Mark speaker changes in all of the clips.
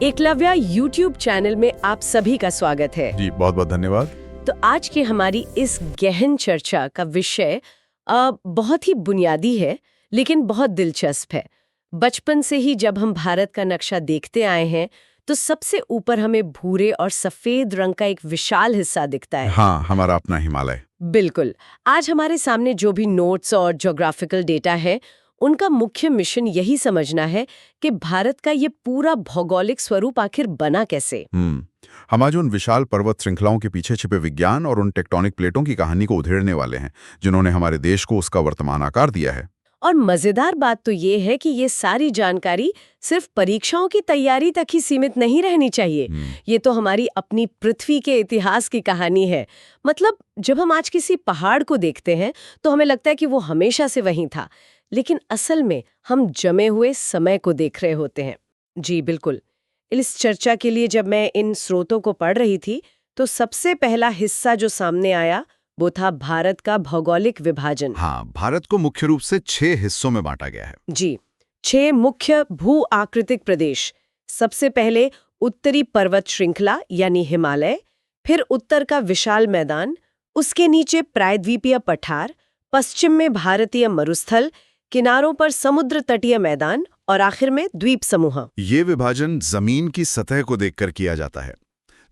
Speaker 1: Eklavya YouTube channel में आप सभी का स्वागत है।
Speaker 2: जी बहुत बहुत धन्यवाद।
Speaker 1: तो आज की हमारी इस गहन चर्चा का विषय बहुत ही बुनियादी है लेकिन बहुत दिलचस्प है। बचपन से ही जब हम भारत का नक्शा देखते आए हैं तो सबसे ऊपर हमें भूरे और सफेद रंग का एक विशाल हिस्सा दिखता है।
Speaker 2: हाँ, हमारा अपना हिमालय।
Speaker 1: बिल्कुल। आज हमारे सामने जो भी नोट्स और ज्योग्राफिकल डेटा है उनका मुख्य मिशन यही समझना है कि भारत का ये पूरा भौगोलिक स्वरूप आखिर बना कैसे।
Speaker 2: हम आज उन विशाल पर्वत श्रृंखलाओं के पीछे छिपे विज्ञान और उन टेक्टोनिक प्लेटों की कहानी को उधेड़ने वाले हैं जिन्होंने हमारे देश को उसका वर्तमान आकार दिया है।
Speaker 1: और मजेदार बात तो ये है कि ये सारी जानकारी सिर्फ परीक्षाओं की तैयारी तक ही सीमित नहीं रहनी चाहिए। ये तो हमारी अपनी पृथ्वी के इतिहास की कहानी है। मतलब जब हम आज किसी पहाड़ को देखते हैं तो हमें लगता है कि वो हमेशा से वहीं था, लेकिन असल में हम जमे हुए समय को देख रहे होते हैं। जी बिल्कुल। इस चर्चा के लिए जब मैं इन स्रोतों को पढ़ रही थी तो सबसे पहला हिस्सा जो सामने आया वो था भारत का भौगोलिक विभाजन।
Speaker 2: हाँ, भारत को मुख्य रूप से 6 हिस्सों में बांटा गया है।
Speaker 1: जी, 6 मुख्य भू आकृतिक प्रदेश। सबसे पहले उत्तरी पर्वत श्रृंखला यानी हिमालय, फिर उत्तर का विशाल मैदान, उसके नीचे प्रायद्वीपीय पठार, पश्चिम में भारतीय मरुस्थल, किनारों पर समुद्र तटीय मैदान और आखिर में द्वीप समूह।
Speaker 2: ये विभाजन जमीन की सतह को देखकर किया जाता है,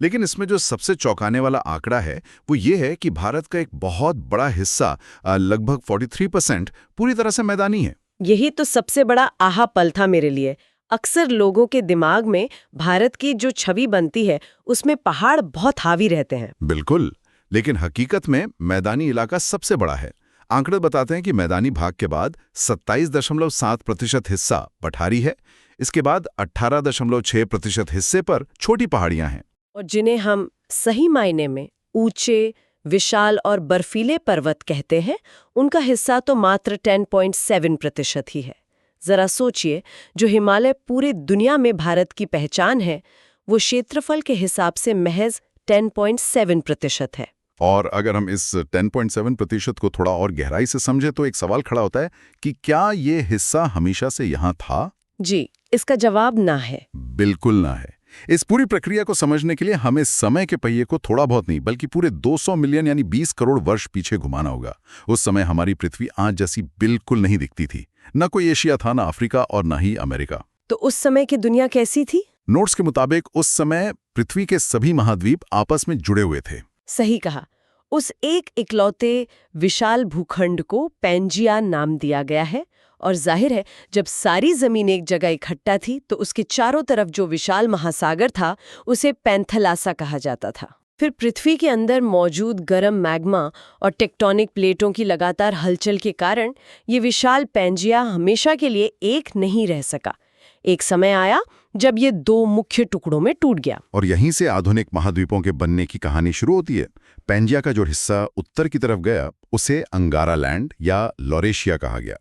Speaker 2: लेकिन इसमें जो सबसे चौंकाने वाला आंकड़ा है वो ये है कि भारत का एक बहुत बड़ा हिस्सा लगभग 43% पूरी तरह से मैदानी है।
Speaker 1: यही तो सबसे बड़ा आहा पल था मेरे लिए। अक्सर लोगों के दिमाग में भारत की जो छवि बनती है उसमें पहाड़ बहुत हावी रहते हैं।
Speaker 2: बिल्कुल, लेकिन हकीकत में मैदानी इलाका सबसे बड़ा है। आंकड़े बताते हैं कि मैदानी भाग के बाद 27.7% हिस्सा पठारी है। इसके बाद 18.6% हिस्से पर छोटी पहाड़ियां हैं,
Speaker 1: और जिन्हें हम सही मायने में ऊंचे, विशाल और बर्फीले पर्वत कहते हैं, उनका हिस्सा तो मात्र 10.7% ही है। जरा सोचिए, जो हिमालय पूरे दुनिया में भारत की पहचान है वो क्षेत्रफल के हिसाब से महज 10.7% है।
Speaker 2: और अगर हम इस 10.7% को थोड़ा और गहराई से समझे तो एक सवाल खड़ा होता है कि क्या ये हिस्सा हमेशा से यहाँ था?
Speaker 1: जी, इसका जवाब ना है।
Speaker 2: बिल्कुल ना है। इस पूरी प्रक्रिया को समझने के लिए हमें समय के पहिए को थोड़ा बहुत नहीं बल्कि पूरे 200 मिलियन यानी 20 करोड़ वर्ष पीछे घुमाना होगा। उस समय हमारी पृथ्वी आज जैसी बिल्कुल नहीं दिखती थी। न कोई एशिया था, न अफ्रीका और न ही अमेरिका।
Speaker 1: तो उस समय की दुनिया कैसी थी?
Speaker 2: नोट्स के मुताबिक उस समय पृथ्वी के सभी महाद्वीप आपस में जुड़े हुए थे।
Speaker 1: सही कहा। उस एक इकलौते विशाल भूखंड को पैंजिया नाम दिया गया है, और जाहिर है जब सारी जमीन एक जगह इकट्ठा थी तो उसके चारों तरफ जो विशाल महासागर था उसे पैंथलासा कहा जाता था। फिर पृथ्वी के अंदर मौजूद गर्म मैग्मा और टेक्टोनिक प्लेटों की लगातार हलचल के कारण ये विशाल पैंजिया हमेशा के लिए एक नहीं रह सका। एक समय आया जब ये 2 मुख्य टुकड़ों में टूट गया, और
Speaker 2: यहीं से आधुनिक महाद्वीपों के बनने की कहानी शुरू होती है। पैंजिया का जो हिस्सा उत्तर की तरफ गया उसे अंगारा लैंड या लॉरेशिया कहा गया।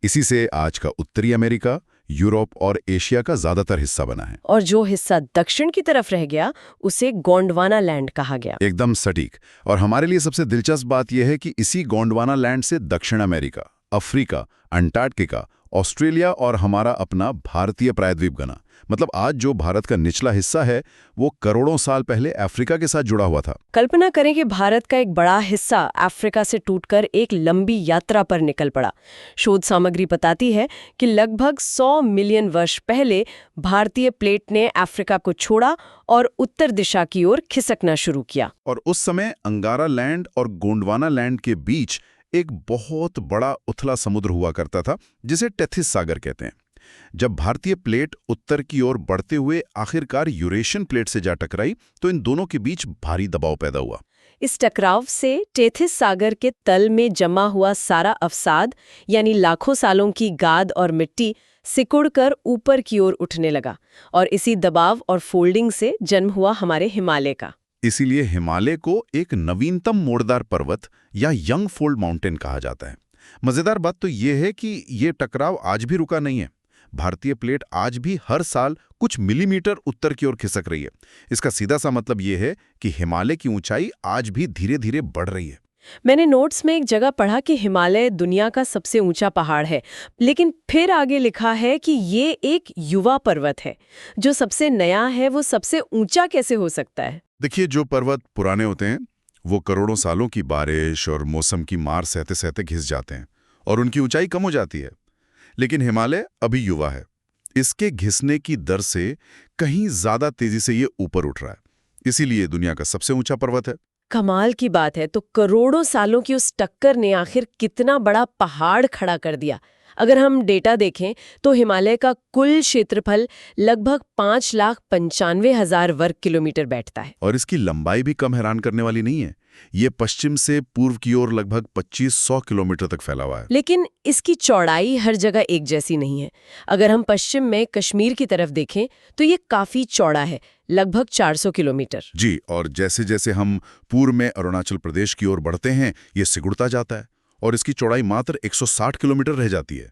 Speaker 2: इसी से आज का उत्तरी अमेरिका, यूरोप और एशिया का ज्यादातर हिस्सा बना है।
Speaker 1: और जो हिस्सा दक्षिण की तरफ रह गया उसे गोंडवाना लैंड कहा गया।
Speaker 2: एकदम सटीक। और हमारे लिए सबसे दिलचस्प बात यह है कि इसी गोंडवाना लैंड से दक्षिण अमेरिका, अफ्रीका, अंटार्कटिका, ऑस्ट्रेलिया और हमारा अपना भारतीय प्रायद्वीप बना। मतलब आज जो भारत का निचला हिस्सा है वो करोड़ों साल पहले अफ्रीका के साथ जुड़ा हुआ था।
Speaker 1: कल्पना करें कि भारत का एक बड़ा हिस्सा अफ्रीका से टूटकर एक लंबी यात्रा पर निकल पड़ा। शोध सामग्री बताती है कि लगभग 100 मिलियन वर्ष पहले भारतीय प्लेट ने अफ्रीका को छोड़ा और उत्तर दिशा की ओर खिसकना शुरू किया।
Speaker 2: और उस समय अंगारा लैंड और गोंडवाना लैंड के बीच एक बहुत बड़ा उथला समुद्र हुआ करता था जिसे टेथिस सागर कहते हैं। जब भारतीय प्लेट उत्तर की ओर बढ़ते हुए आखिरकार यूरेशियन प्लेट से जा टकराई तो इन दोनों के बीच भारी दबाव पैदा हुआ।
Speaker 1: इस टकराव से टेथिस सागर के तल में जमा हुआ सारा अवसाद यानी लाखों सालों की गाद और मिट्टी सिकुड़कर ऊपर की ओर उठने लगा, और इसी दबाव और फोल्डिंग से जन्म हुआ हमारे हिमालय का।
Speaker 2: इसीलिए हिमालय को एक नवीनतम मोड़दार पर्वत या यंग फोल्ड माउंटेन कहा जाता है। मजेदार बात तो ये है कि ये टकराव आज भी रुका नहीं है। भारतीय प्लेट आज भी हर साल कुछ मिलीमीटर उत्तर की ओर खिसक रही है। इसका सीधा सा मतलब ये है कि हिमालय की ऊंचाई आज भी धीरे धीरे बढ़ रही है।
Speaker 1: मैंने नोट्स में एक जगह पढ़ा कि हिमालय दुनिया का सबसे ऊंचा पहाड़ है, लेकिन फिर आगे लिखा है कि ये एक युवा पर्वत है। जो सबसे नया है वो सबसे ऊंचा कैसे हो सकता है?
Speaker 2: देखिए, जो पर्वत पुराने होते हैं वो करोड़ों सालों की बारिश और मौसम की मार सहते सहते घिस जाते हैं और उनकी ऊंचाई कम हो जाती है। लेकिन हिमालय अभी युवा है। इसके घिसने की दर से कहीं ज्यादा तेजी से ये ऊपर उठ रहा है, इसीलिए दुनिया का सबसे ऊंचा पर्वत है।
Speaker 1: कमाल की बात है। तो करोड़ों सालों की उस टक्कर ने आखिर कितना बड़ा पहाड़ खड़ा कर दिया। अगर हम डेटा देखें तो हिमालय का कुल क्षेत्रफल लगभग 5,95,000 वर्ग किलोमीटर बैठता है।
Speaker 2: और इसकी लंबाई भी कम हैरान करने वाली नहीं है। ये पश्चिम से पूर्व की ओर लगभग 2500 किलोमीटर तक फैला हुआ है।
Speaker 1: लेकिन इसकी चौड़ाई हर जगह एक जैसी नहीं है। अगर हम पश्चिम में कश्मीर की तरफ देखें तो ये काफी चौड़ा है, लगभग 400 किलोमीटर।
Speaker 2: जी, और जैसे जैसे हम पूर्व में अरुणाचल प्रदेश की ओर बढ़ते हैं ये सिकुड़ता जाता है और इसकी चौड़ाई मात्र 160 किलोमीटर रह जाती है।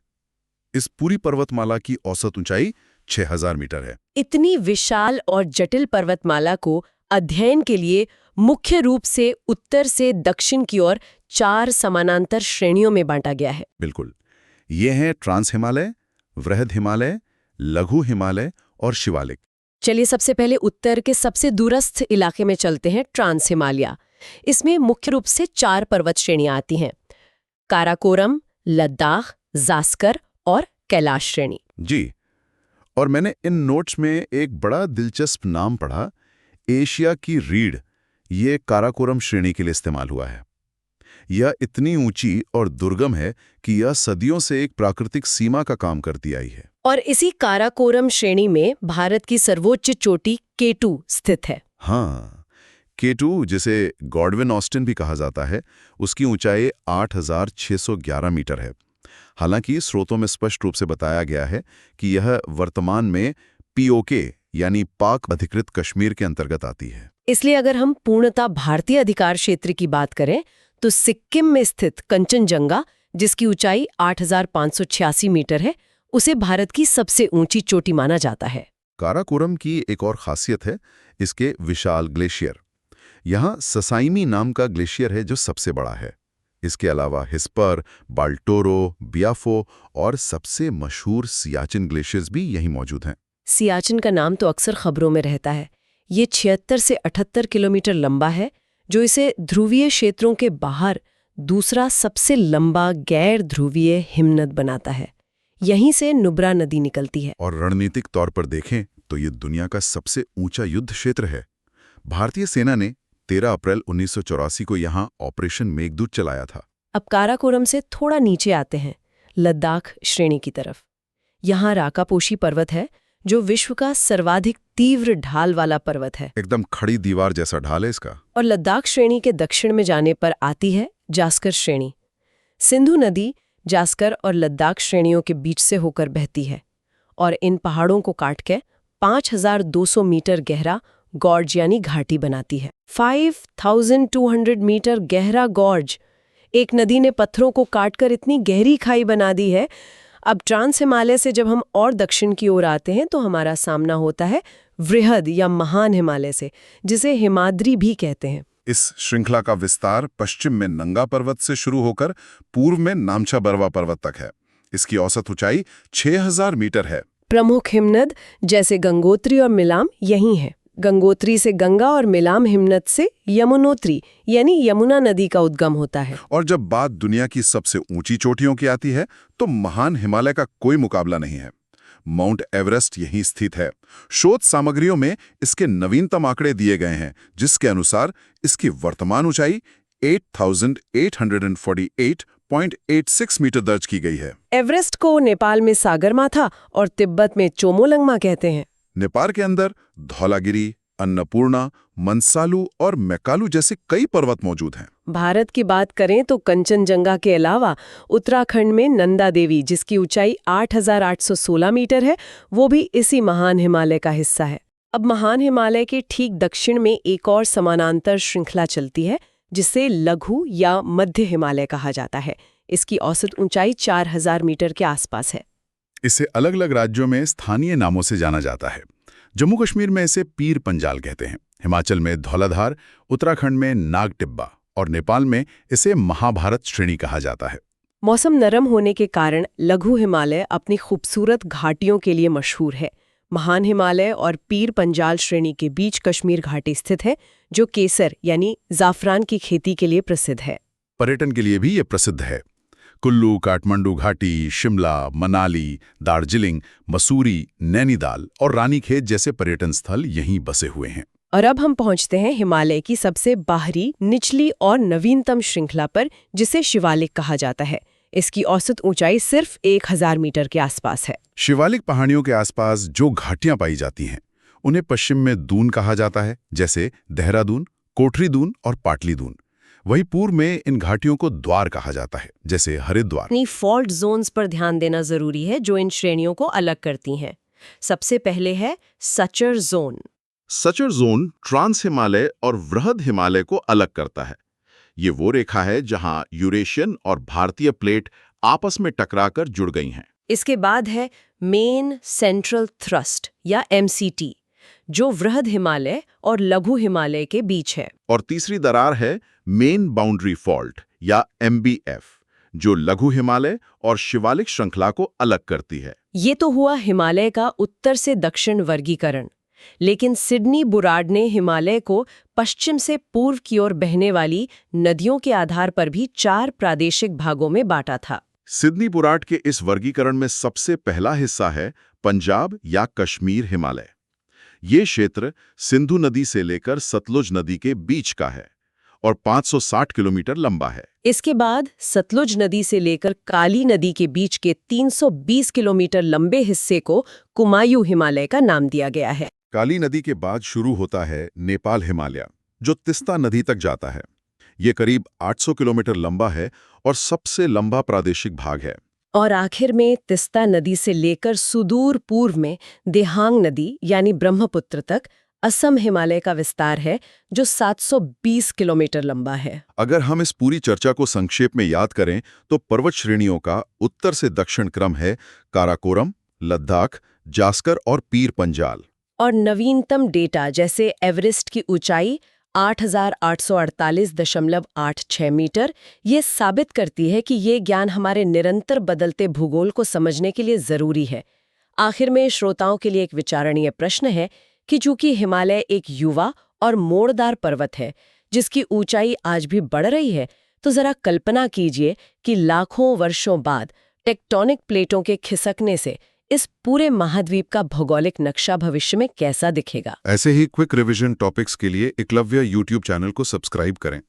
Speaker 2: इस पूरी पर्वतमाला की औसत ऊंचाई 6000 मीटर है।
Speaker 1: इतनी विशाल और जटिल पर्वतमाला को अध्ययन के लिए मुख्य रूप से उत्तर से दक्षिण की ओर 4 समानांतर श्रेणियों में बांटा गया है।
Speaker 2: बिल्कुल, ये हैं ट्रांस हिमालय, वृहद हिमालय, लघु हिमालय और शिवालिक।
Speaker 1: चलिए सबसे पहले उत्तर के सबसे दूरस्थ इलाके में चलते हैं, ट्रांस हिमालय। इसमें मुख्य रूप से 4 पर्वत श्रेणियां आती हैं: काराकोरम, लद्दाख, जास्कर और कैलाश श्रेणी।
Speaker 2: जी, और मैंने इन नोट्स में एक बड़ा दिलचस्प नाम पढ़ा, एशिया की रीढ़। ये काराकोरम श्रेणी के लिए इस्तेमाल हुआ है। यह इतनी ऊंची और दुर्गम है कि यह सदियों से एक प्राकृतिक सीमा का काम करती आई है।
Speaker 1: और इसी काराकोरम श्रेणी में भारत की सर्वोच्च चोटी K2 स्थित है।
Speaker 2: हाँ, K2, जिसे गॉडविन ऑस्टिन भी कहा जाता है, उसकी ऊंचाई 8611 मीटर है। हालांकि स्रोतों में स्पष्ट रूप से बताया गया है कि यह वर्तमान में POK यानी पाक अधिकृत कश्मीर के अंतर्गत आती है।
Speaker 1: इसलिए अगर हम पूर्णतः भारतीय अधिकार क्षेत्र की बात करें तो सिक्किम में स्थित कंचनजंगा, जिसकी ऊंचाई 8586 मीटर है, उसे भारत की सबसे ऊंची चोटी माना जाता है।
Speaker 2: काराकोरम की एक और खासियत है इसके विशाल ग्लेशियर। यहाँ ससाइमी नाम का ग्लेशियर है जो सबसे बड़ा है। इसके अलावा हिस्पर, बाल्टोरो, बियाफो और सबसे मशहूर सियाचिन ग्लेशियर्स भी यहीं मौजूद हैं।
Speaker 1: सियाचिन का नाम तो अक्सर खबरों में रहता है। ये 76 से 78 किलोमीटर लंबा है, जो इसे ध्रुवीय क्षेत्रों के बाहर दूसरा सबसे लंबा गैर ध्रुवीय हिमनद बनाता है। यहीं से नुब्रा नदी निकलती है।
Speaker 2: और रणनीतिक तौर पर देखें तो ये दुनिया का सबसे ऊंचा युद्ध क्षेत्र है। भारतीय सेना ने 13 अप्रैल 1984 को यहाँ ऑपरेशन मेघदूत चलाया था।
Speaker 1: अब काराकोरम से थोड़ा नीचे आते हैं, लद्दाख श्रेणी की तरफ। यहाँ राकापोशी पर्वत है, जो विश्व का सर्वाधिक तीव्र ढाल वाला पर्वत है।
Speaker 2: एकदम खड़ी दीवार जैसा ढाल है इसका।
Speaker 1: और लद्दाख श्रेणी के दक्षिण में जाने पर आती है जास्कर श्रेणी। सिंधु नदी जास्कर और लद्दाख श्रेणियों के बीच से होकर बहती है और इन पहाड़ों को काट के 5200 मीटर गहरा गॉर्ज यानी घाटी बनाती है। 5200 मीटर गहरा गॉर्ज। एक नदी ने पत्थरों को काटकर इतनी गहरी खाई बना दी है। अब ट्रांस हिमालय से जब हम और दक्षिण की ओर आते हैं तो हमारा सामना होता है वृहद या महान हिमालय से, जिसे हिमाद्री भी कहते हैं।
Speaker 2: इस श्रृंखला का विस्तार पश्चिम में नंगा पर्वत से शुरू होकर पूर्व में नामचा बरवा पर्वत तक है। इसकी औसत ऊंचाई 6000 मीटर है।
Speaker 1: प्रमुख हिमनद जैसे गंगोत्री और मिलाम यही हैं। गंगोत्री से गंगा और मिलाम हिमनद से यमुनोत्री यानी यमुना नदी का उद्गम होता है।
Speaker 2: और जब बात दुनिया की सबसे ऊंची चोटियों की आती है तो महान हिमालय का कोई मुकाबला नहीं है। माउंट एवरेस्ट यहीं स्थित है। शोध सामग्रियों में इसके नवीनतम आंकड़े दिए गए हैं, जिसके अनुसार इसकी वर्तमान ऊंचाई 8848.86 मीटर दर्ज की गई है।
Speaker 1: एवरेस्ट को नेपाल में सागरमाथा और तिब्बत में चोमोलंगमा कहते हैं।
Speaker 2: नेपाल के अंदर धौलागिरी, अन्नपूर्णा, मनसालू और मैकालू जैसे कई पर्वत मौजूद हैं।
Speaker 1: भारत की बात करें तो कंचनजंगा के अलावा उत्तराखंड में नंदा देवी, जिसकी ऊंचाई 8816 मीटर है, वो भी इसी महान हिमालय का हिस्सा है। अब महान हिमालय के ठीक दक्षिण में एक और समानांतर श्रृंखला चलती है, जिसे लघु या मध्य हिमालय कहा जाता है। इसकी औसत ऊंचाई 4000 मीटर के आसपास है।
Speaker 2: इसे अलग अलग राज्यों में स्थानीय नामों से जाना जाता है। जम्मू कश्मीर में इसे पीर पंजाल कहते हैं, हिमाचल में धौलाधार, उत्तराखंड में नाग टिब्बा और नेपाल में इसे महाभारत श्रेणी कहा जाता है।
Speaker 1: मौसम नरम होने के कारण लघु हिमालय अपनी खूबसूरत घाटियों के लिए मशहूर है। महान हिमालय और पीर पंजाल श्रेणी के बीच कश्मीर घाटी स्थित है, जो केसर यानी जाफरान की खेती के लिए प्रसिद्ध है।
Speaker 2: पर्यटन के लिए भी ये प्रसिद्ध है। कुल्लू, काठमांडू घाटी, शिमला, मनाली, दार्जिलिंग, मसूरी, नैनीताल और रानीखेत जैसे पर्यटन स्थल यहीं बसे हुए हैं।
Speaker 1: और अब हम पहुंचते हैं हिमालय की सबसे बाहरी, निचली और नवीनतम श्रृंखला पर, जिसे शिवालिक कहा जाता है। इसकी औसत ऊंचाई सिर्फ 1000 मीटर के आसपास है।
Speaker 2: शिवालिक पहाड़ियों के आसपास जो घाटियां पाई जाती हैं, उन्हें पश्चिम में दून कहा जाता है, जैसे देहरादून, कोठरी दून और पाटली दून। वहीं पूर्व में इन घाटियों को द्वार कहा जाता है, जैसे हरिद्वार।
Speaker 1: अपनी फॉल्ट जोन्स पर ध्यान देना जरूरी है, जो इन श्रेणियों को अलग करती हैं। सबसे पहले है सचर जोन।
Speaker 2: सचर जोन ट्रांस हिमालय और वृहद हिमालय को अलग करता है। ये वो रेखा है जहां यूरेशियन और भारतीय प्लेट आपस में टकराकर जुड़ गई हैं।
Speaker 1: इसके बाद है मेन सेंट्रल थ्रस्ट या MCT, जो वृहद हिमालय और लघु हिमालय के बीच है।
Speaker 2: और तीसरी दरार है मेन बाउंड्री फॉल्ट या MBF, जो लघु हिमालय और शिवालिक श्रृंखला को अलग करती है।
Speaker 1: ये तो हुआ हिमालय का उत्तर से दक्षिण वर्गीकरण, लेकिन सिडनी बुराड ने हिमालय को पश्चिम से पूर्व की ओर बहने वाली नदियों के आधार पर भी 4 प्रादेशिक भागों में बांटा था।
Speaker 2: सिडनी बुराड के इस वर्गीकरण में सबसे पहला हिस्सा है पंजाब या कश्मीर हिमालय। ये क्षेत्र सिंधु नदी से लेकर सतलुज नदी के बीच का है और 560 किलोमीटर लंबा है।
Speaker 1: इसके बाद सतलुज नदी से लेकर काली नदी के बीच के 320 किलोमीटर लंबे हिस्से को कुमायूं हिमालय का नाम दिया गया है।
Speaker 2: काली नदी के बाद शुरू होता है नेपाल हिमालय, जो तिस्ता नदी तक जाता है। ये करीब 800 किलोमीटर लंबा है और सबसे लंबा प्रादेशिक भाग है।
Speaker 1: और आखिर में तिस्ता नदी से लेकर सुदूर पूर्व में देहांग नदी यानी ब्रह्मपुत्र तक असम हिमालय का विस्तार है, जो 720 किलोमीटर लंबा है।
Speaker 2: अगर हम इस पूरी चर्चा को संक्षेप में याद करें तो पर्वत श्रेणियों का उत्तर से दक्षिण क्रम है काराकोरम, लद्दाख, जास्कर और पीर पंजाल।
Speaker 1: और नवीनतम डेटा जैसे एवरेस्ट की ऊंचाई 8,848.86 मीटर ये साबित करती है कि ये ज्ञान हमारे निरंतर बदलते भूगोल को समझने के लिए जरूरी है। आखिर में श्रोताओं के लिए एक विचारणीय प्रश्न है कि चूंकि हिमालय एक युवा और मोड़दार पर्वत है जिसकी ऊंचाई आज भी बढ़ रही है, तो जरा कल्पना कीजिए कि लाखों वर्षों बाद टेक्टोनिक प्लेटों के खिसकने से इस पूरे महाद्वीप का भौगोलिक नक्शा भविष्य में कैसा दिखेगा।
Speaker 2: ऐसे ही क्विक रिवीजन टॉपिक्स के लिए एकलव्य YouTube चैनल को सब्सक्राइब करें।